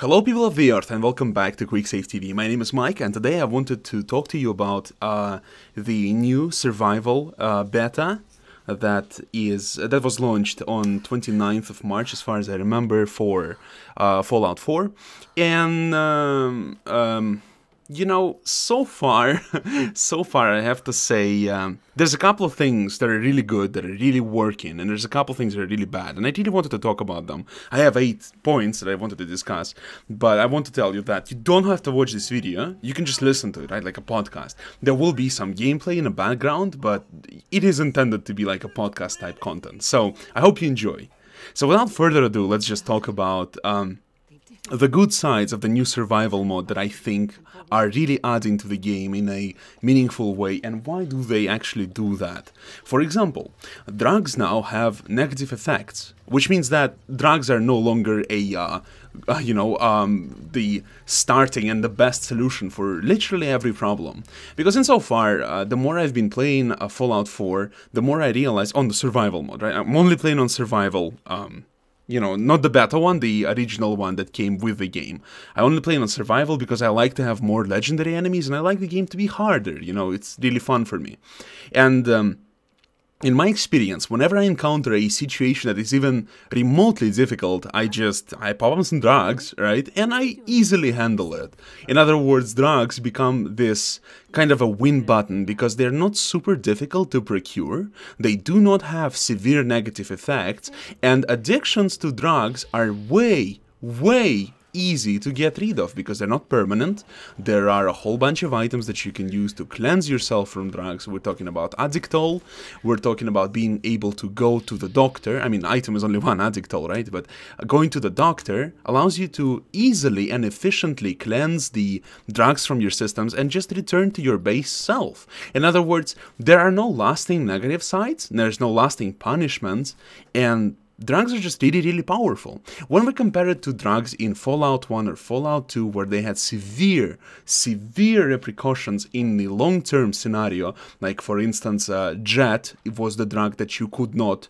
Hello people of the earth and welcome back to QuickSaveTV. My name is Mike and today I wanted to talk to you about the new survival beta that was launched on 29th of March as far as I remember for Fallout 4. And you know, so far I have to say there's a couple of things that are really good, that are really working, and there's a couple of things that are really bad, and I really wanted to talk about them. I have 8 points that I wanted to discuss, but I want to tell you that you don't have to watch this video, you can just listen to it, right, like a podcast. There will be some gameplay in the background, but it is intended to be like a podcast type content, so I hope you enjoy. So without further ado, let's just talk about the good sides of the new survival mode that I think are really adding to the game in a meaningful way, and why do they actually do that? For example, drugs now have negative effects, which means that drugs are no longer a the starting and the best solution for literally every problem. Because insofar, the more I've been playing Fallout 4, the more I realize on the survival mode, right? I'm only playing on survival, you know, not the beta one, the original one that came with the game. I only play on survival because I like to have more legendary enemies and I like the game to be harder, you know, it's really fun for me. And in my experience, whenever I encounter a situation that is even remotely difficult, I pop on some drugs, right, and I easily handle it. In other words, drugs become this kind of a win button because they're not super difficult to procure, they do not have severe negative effects, and addictions to drugs are way easy to get rid of because they're not permanent. There are a whole bunch of items that you can use to cleanse yourself from drugs. We're talking about Addictol, we're talking about being able to go to the doctor. I mean, item is only one, Addictol, right? But going to the doctor allows you to easily and efficiently cleanse the drugs from your systems and just return to your base self. In other words, there are no lasting negative sides, there's no lasting punishments, and drugs are just really powerful. When we compare it to drugs in Fallout 1 or Fallout 2 where they had severe repercussions in the long-term scenario, like for instance Jet, it was the drug that you could not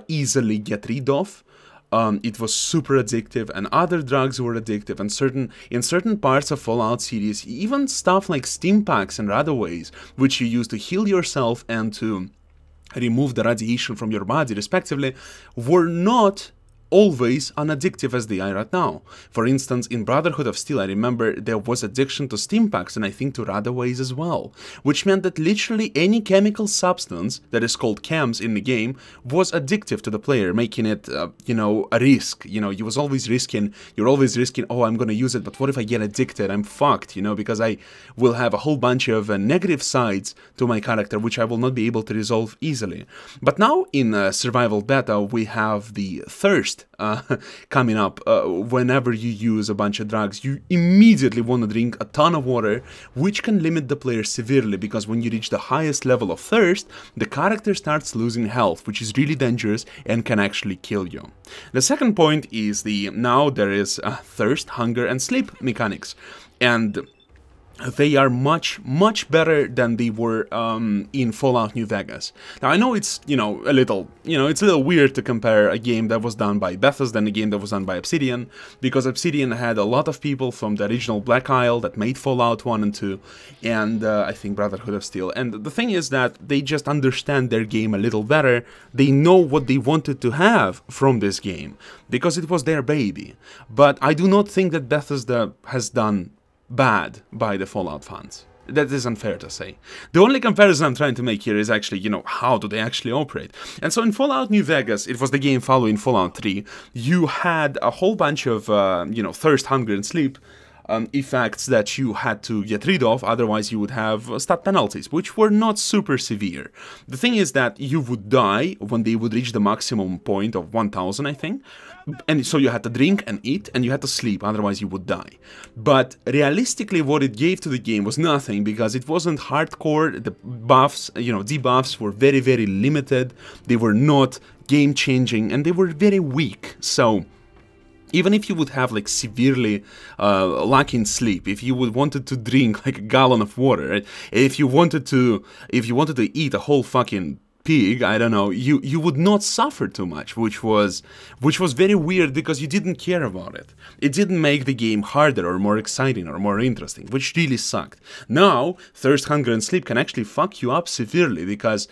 easily get rid of. It was super addictive, and other drugs were addictive, and in certain parts of Fallout series, even stuff like stim packs and Radaways, which you use to heal yourself and to remove the radiation from your body, respectively, were not always unaddictive as they are right now. For instance, in Brotherhood of Steel, I remember there was addiction to stim packs and I think to Radaways as well, which meant that literally any chemical substance that is called chems in the game was addictive to the player, making it, you know, a risk. You know, you're always risking, oh, I'm gonna use it, but what if I get addicted? I'm fucked, you know, because I will have a whole bunch of negative sides to my character, which I will not be able to resolve easily. But now in Survival Beta, we have the thirst coming up. Whenever you use a bunch of drugs, you immediately want to drink a ton of water, which can limit the player severely, because when you reach the highest level of thirst, the character starts losing health, which is really dangerous and can actually kill you. The second point is now there is thirst, hunger, and sleep mechanics, and they are much better than they were in Fallout New Vegas. Now I know it's, it's a little weird to compare a game that was done by Bethesda and a game that was done by Obsidian, because Obsidian had a lot of people from the original Black Isle that made Fallout 1 and 2, and I think Brotherhood of Steel. And the thing is that they just understand their game a little better. They know what they wanted to have from this game, because it was their baby. But I do not think that Bethesda has done bad by the Fallout fans. That is unfair to say. The only comparison I'm trying to make here is actually, how do they actually operate? And so in Fallout New Vegas, it was the game following Fallout 3, you had a whole bunch of, thirst, hunger, and sleep effects that you had to get rid of, otherwise you would have stat penalties, which were not super severe. The thing is that you would die when they would reach the maximum point of 1000, I think, and so you had to drink and eat and you had to sleep, otherwise you would die. But realistically what it gave to the game was nothing, because it wasn't hardcore. The buffs, debuffs were very limited, they were not game-changing, and they were very weak. So even if you would have like severely lacking sleep, if you would wanted to drink like a gallon of water, right? If you wanted to eat a whole fucking pig, I don't know, you would not suffer too much, which was very weird because you didn't care about it. It didn't make the game harder or more exciting or more interesting, which really sucked. Now, thirst, hunger, and sleep can actually fuck you up severely because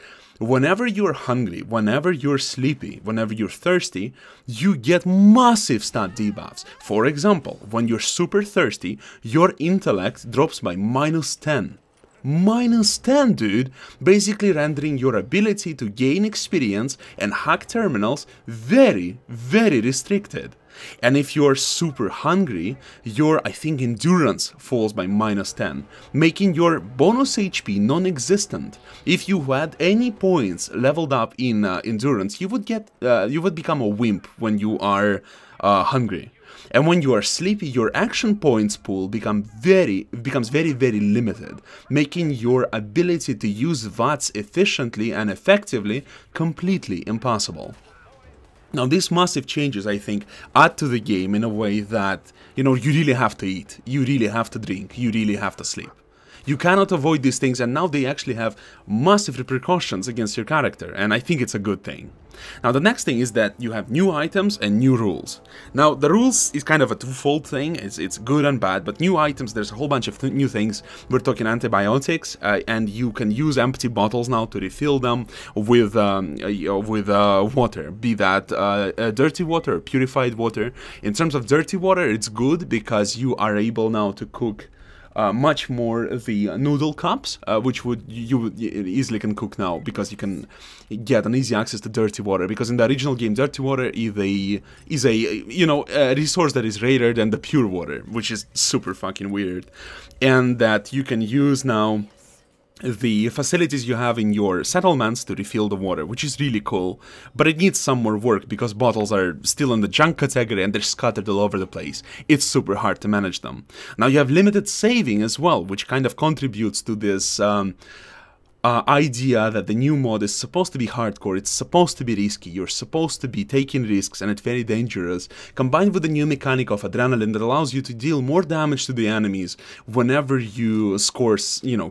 whenever you're hungry, whenever you're sleepy, whenever you're thirsty, you get massive stat debuffs. For example, when you're super thirsty, your intellect drops by -10. -10, dude! Basically rendering your ability to gain experience and hack terminals very, very restricted. And if you're super hungry, your, I think, endurance falls by -10, making your bonus HP non-existent. If you had any points leveled up in endurance, you would become a wimp when you are hungry. And when you are sleepy, your action points pool becomes very, very limited, making your ability to use VATS efficiently and effectively completely impossible. Now, these massive changes, I think, add to the game in a way that, you know, you really have to eat, you really have to drink, you really have to sleep. You cannot avoid these things, and now they actually have massive repercussions against your character, and I think it's a good thing. Now, the next thing is that you have new items and new rules. Now, the rules is kind of a twofold thing. It's good and bad, but new items, there's a whole bunch of new things. We're talking antibiotics, and you can use empty bottles now to refill them with water, be that dirty water or purified water. In terms of dirty water, it's good because you are able now to cook much more the noodle cups, which you easily can cook now because you can get an easy access to dirty water. Because in the original game, dirty water is a resource that is rarer than the pure water, which is super fucking weird, and that you can use now the facilities you have in your settlements to refill the water, which is really cool, but it needs some more work because bottles are still in the junk category and they're scattered all over the place. It's super hard to manage them. Now you have limited saving as well, which kind of contributes to this idea that the new mod is supposed to be hardcore, it's supposed to be risky, you're supposed to be taking risks, and it's very dangerous, combined with the new mechanic of adrenaline that allows you to deal more damage to the enemies whenever you score,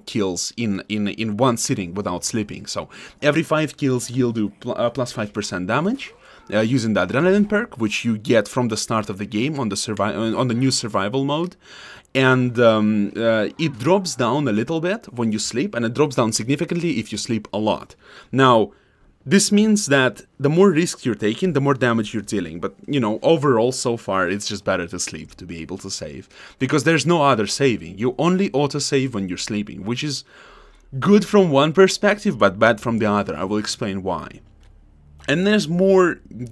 kills in one sitting without sleeping. So every 5 kills yield you plus 5% damage. Using the adrenaline perk, which you get from the start of the game on the new survival mode, and it drops down a little bit when you sleep, and it drops down significantly if you sleep a lot. Now, this means that the more risks you're taking, the more damage you're dealing, but, overall, so far, it's just better to sleep to be able to save, because there's no other saving. You only auto-save when you're sleeping, which is good from one perspective, but bad from the other. I will explain why. And there's more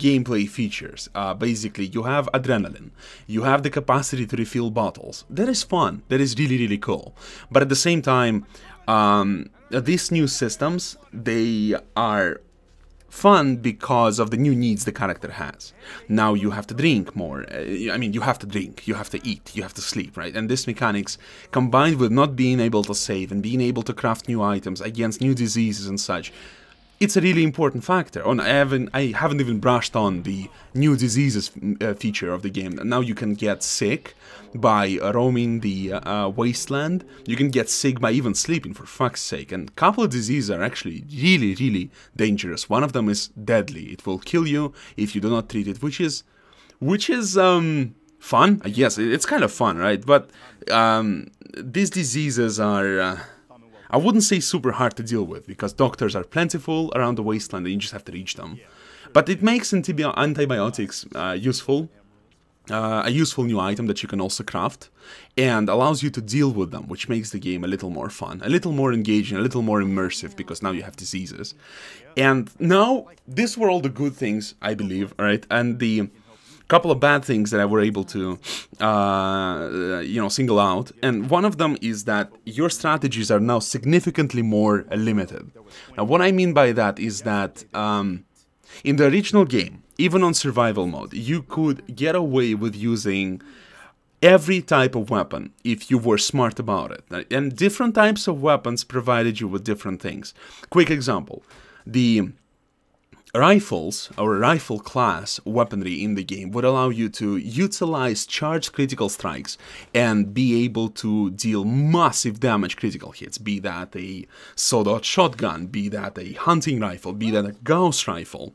gameplay features. Basically, you have adrenaline. You have the capacity to refill bottles. That is fun. That is really, really cool. But at the same time, these new systems, they are fun because of the new needs the character has. Now you have to drink more. You have to drink, you have to eat, you have to sleep, right? And this mechanics, combined with not being able to save and being able to craft new items against new diseases and such, it's a really important factor. I haven't even brushed on the new diseases feature of the game. Now you can get sick by roaming the wasteland. You can get sick by even sleeping, for fuck's sake. And a couple of diseases are actually really, really dangerous. One of them is deadly. It will kill you if you do not treat it, which is fun. Yes, it's kind of fun, right? But these diseases are I wouldn't say super hard to deal with, because doctors are plentiful around the wasteland and you just have to reach them. But it makes antibiotics useful, a useful new item that you can also craft, and allows you to deal with them, which makes the game a little more fun, a little more engaging, a little more immersive, because now you have diseases. And now, these were all the good things, I believe, right? And the couple of bad things that I were able to, single out, and one of them is that your strategies are now significantly more limited. Now, what I mean by that is that in the original game, even on survival mode, you could get away with using every type of weapon if you were smart about it, and different types of weapons provided you with different things. Quick example: the rifles, or rifle class weaponry in the game, would allow you to utilize charged critical strikes and be able to deal massive damage critical hits, be that a sawed-off shotgun, be that a hunting rifle, be that a Gauss rifle.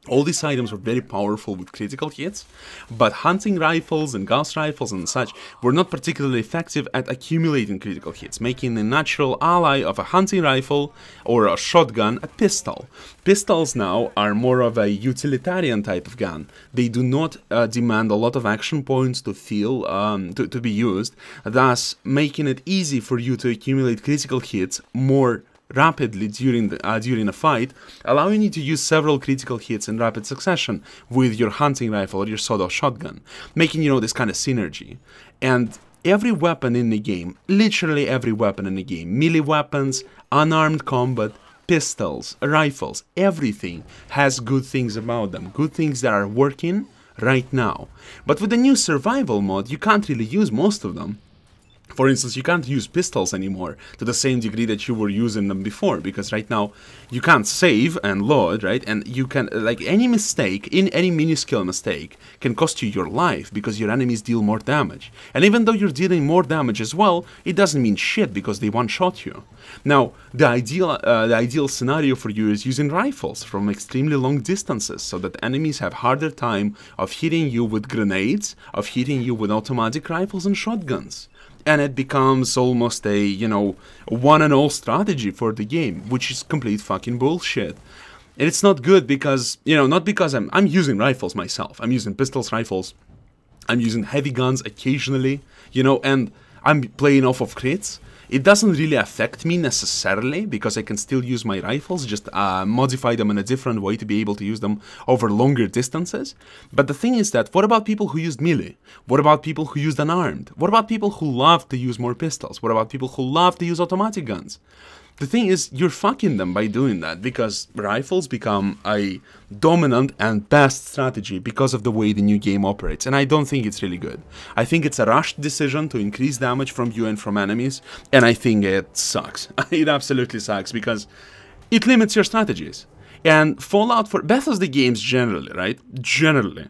All these items were very powerful with critical hits, but hunting rifles and Gauss rifles and such were not particularly effective at accumulating critical hits, making the natural ally of a hunting rifle or a shotgun a pistol. Pistols now are more of a utilitarian type of gun. They do not demand a lot of action points to feel to be used, thus making it easy for you to accumulate critical hits more rapidly during a fight, allowing you to use several critical hits in rapid succession with your hunting rifle or your sawed-off shotgun, making, this kind of synergy. And every weapon in the game, literally every weapon in the game, melee weapons, unarmed combat, pistols, rifles, everything has good things about them, good things that are working right now. But with the new survival mode, you can't really use most of them. For instance, you can't use pistols anymore to the same degree that you were using them before, because right now you can't save and load, right? And you can, like, any mistake, any minuscule mistake can cost you your life because your enemies deal more damage. And even though you're dealing more damage as well, it doesn't mean shit because they one-shot you. Now, the ideal scenario for you is using rifles from extremely long distances so that enemies have harder time of hitting you with grenades, of hitting you with automatic rifles and shotguns. And it becomes almost a, one and all strategy for the game, which is complete fucking bullshit. And it's not good because, not because I'm using rifles myself. I'm using pistols, rifles. I'm using heavy guns occasionally, and I'm playing off of crits. It doesn't really affect me necessarily because I can still use my rifles, just modify them in a different way to be able to use them over longer distances. But the thing is that, what about people who used melee? What about people who used unarmed? What about people who love to use more pistols? What about people who love to use automatic guns? The thing is, you're fucking them by doing that, because rifles become a dominant and best strategy because of the way the new game operates, and I don't think it's really good. I think it's a rushed decision to increase damage from you and from enemies, and I think it sucks. It absolutely sucks, because it limits your strategies. And Fallout for Bethesda games generally, right? Generally.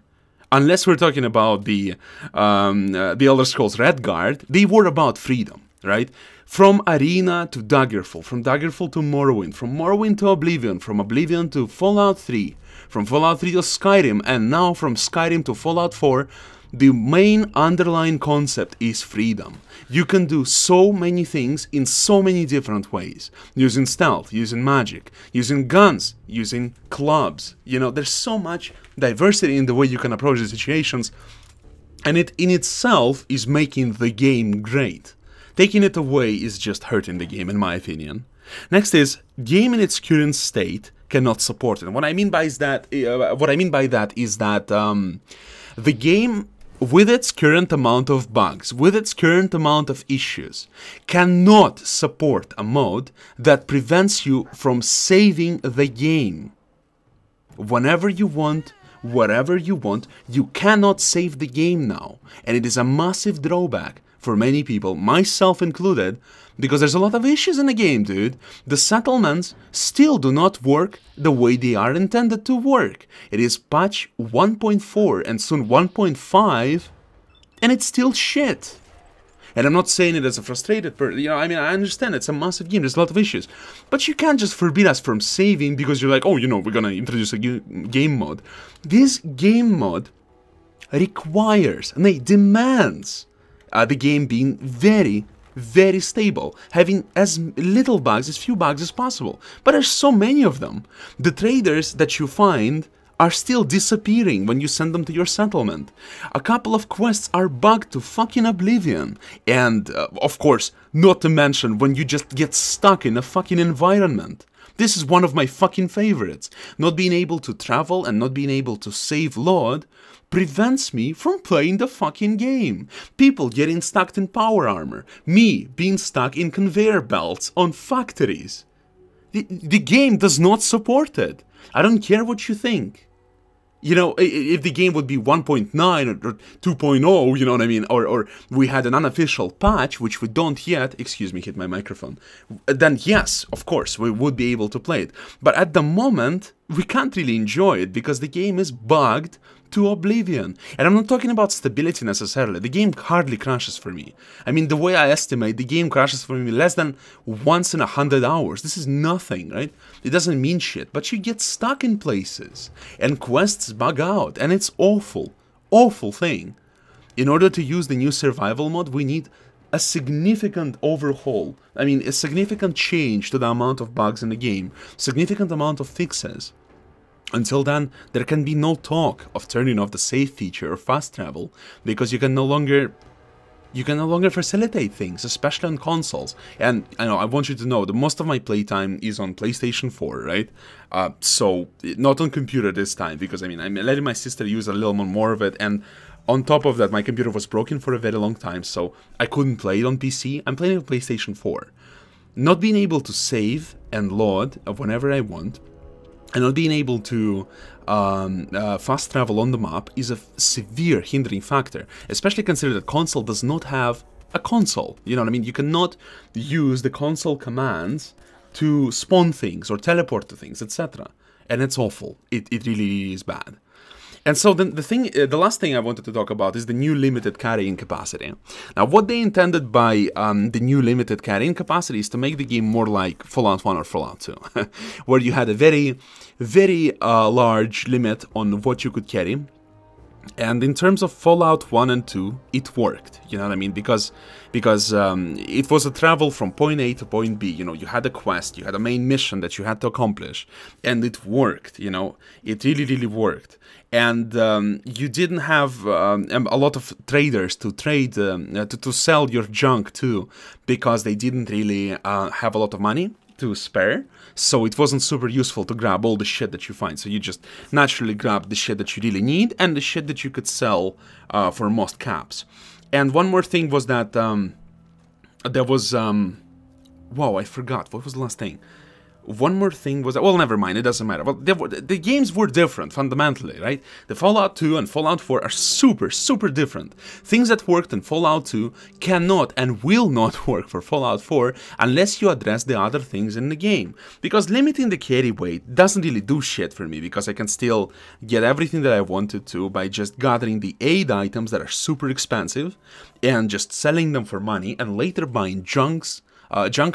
Unless we're talking about the Elder Scrolls Redguard, they were about freedom, right? From Arena to Daggerfall, from Daggerfall to Morrowind, from Morrowind to Oblivion, from Oblivion to Fallout 3, from Fallout 3 to Skyrim, and now from Skyrim to Fallout 4, the main underlying concept is freedom. You can do so many things in so many different ways. Using stealth, using magic, using guns, using clubs. There's so much diversity in the way you can approach the situations, and it in itself is making the game great. Taking it away is just hurting the game, in my opinion. Next is, game in its current state cannot support it. And what I mean by that is that the game, with its current amount of bugs, with its current amount of issues, cannot support a mode that prevents you from saving the game. Whenever you want, wherever you want, you cannot save the game now. And it is a massive drawback for many people, myself included, because there's a lot of issues in the game, dude. The settlements still do not work the way they are intended to work. It is patch 1.4 and soon 1.5, and it's still shit. And I'm not saying it as a frustrated person, I understand it's a massive game, there's a lot of issues. But you can't just forbid us from saving because you're like, oh, we're gonna introduce a game mode. This game mode requires, and it demands, the game being very, very stable, having as little bugs, as few bugs as possible. But there's so many of them. The traders that you find are still disappearing when you send them to your settlement. A couple of quests are bugged to fucking oblivion. And, of course, not to mention when you just get stuck in a fucking environment. This is one of my fucking favorites. Not being able to travel and not being able to save load prevents me from playing the fucking game. People getting stuck in power armor. Me being stuck in conveyor belts on factories. The game does not support it. I don't care what you think. You know, if the game would be 1.9 or 2.0, you know what I mean, or we had an unofficial patch, which we don't yet, excuse me, hit my microphone, then yes, of course, we would be able to play it. But at the moment, we can't really enjoy it because the game is bugged to oblivion. And I'm not talking about stability necessarily. The game hardly crashes for me. I mean, the way I estimate, the game crashes for me less than once in 100 hours. This is nothing, right? It doesn't mean shit, but you get stuck in places and quests bug out, and it's awful, awful thing. In order to use the new survival mode, we need a significant overhaul. I mean, a significant change to the amount of bugs in the game, significant amount of fixes. Until then, there can be no talk of turning off the save feature or fast travel, because you can no longer facilitate things, especially on consoles. And I know, I want you to know that most of my playtime is on PlayStation 4, right? So not on computer this time, because I mean, I'm letting my sister use a little more of it, and on top of that, my computer was broken for a very long time, so I couldn't play it on PC. I'm playing on PlayStation 4. Not being able to save and load whenever I want, and not being able to fast travel on the map is a severe hindering factor, especially considering that console does not have a console. You know what I mean? You cannot use the console commands to spawn things or teleport to things, etc. And it's awful. It really is bad. And so then the last thing I wanted to talk about is the new limited carrying capacity. Now, what they intended by the new limited carrying capacity is to make the game more like Fallout 1 or Fallout 2, where you had a very, very large limit on what you could carry. And in terms of Fallout 1 and 2, it worked, you know what I mean? Because it was a travel from point A to point B, you know, you had a quest, you had a main mission that you had to accomplish, and it worked, you know, it really, really worked. And you didn't have a lot of traders to trade, to sell your junk to, because they didn't really have a lot of money to spare, so it wasn't super useful to grab all the shit that you find. So you just naturally grab the shit that you really need and the shit that you could sell for most caps. And one more thing was that there was whoa, I forgot, what was the last thing? One more thing was, well, never mind, it doesn't matter. Well, the games were different, fundamentally, right? The Fallout 2 and Fallout 4 are super, super different. Things that worked in Fallout 2 cannot and will not work for Fallout 4 unless you address the other things in the game. Because limiting the carry weight doesn't really do shit for me, because I can still get everything that I wanted to by just gathering the aid items that are super expensive and just selling them for money, and later buying junk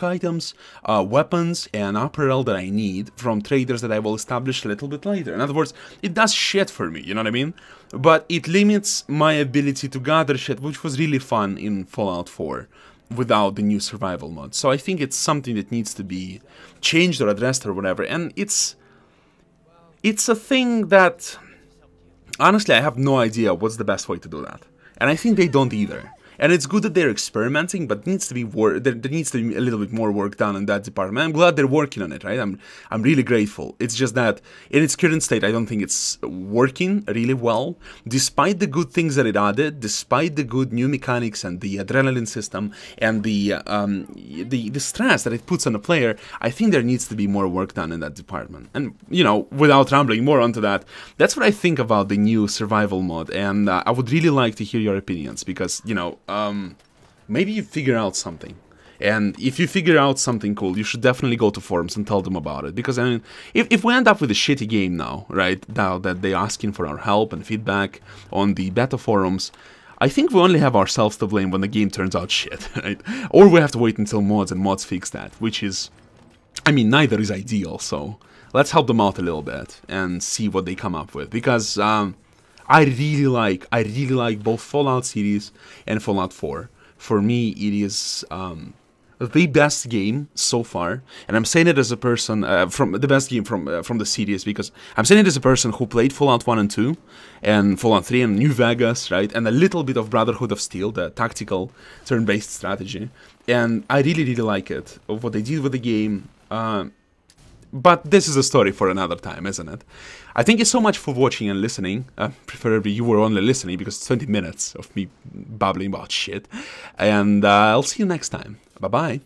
items, weapons, and apparel that I need from traders that I will establish a little bit later. In other words, it does shit for me, you know what I mean? But it limits my ability to gather shit, which was really fun in Fallout 4 without the new survival mode. So I think it's something that needs to be changed or addressed or whatever, and it's a thing that, honestly, I have no idea what's the best way to do that. And I think they don't either. And it's good that they're experimenting, but needs to be there needs to be a little bit more work done in that department. I'm glad they're working on it, right? I'm really grateful. It's just that in its current state, I don't think it's working really well. Despite the good things that it added, despite the good new mechanics and the adrenaline system and the stress that it puts on a player, I think there needs to be more work done in that department. And, you know, without rambling more onto that, that's what I think about the new survival mode. And I would really like to hear your opinions, because, you know, maybe you figure out something, and if you figure out something cool, you should definitely go to forums and tell them about it. Because I mean, if we end up with a shitty game now, right, now that they're asking for our help and feedback on the beta forums, I think we only have ourselves to blame when the game turns out shit, right? Or we have to wait until mods fix that, which is, I mean, neither is ideal. So let's help them out a little bit and see what they come up with, because I really like both Fallout series and Fallout 4. For me, it is the best game so far, and I'm saying it as a person from the best game from the series, because I'm saying it as a person who played Fallout 1 and 2, and Fallout 3 and New Vegas, right, and a little bit of Brotherhood of Steel, the tactical turn-based strategy, and I really like it, of what they did with the game. But this is a story for another time, isn't it? I thank you so much for watching and listening. Preferably you were only listening, because it's 20 minutes of me babbling about shit. And I'll see you next time. Bye-bye.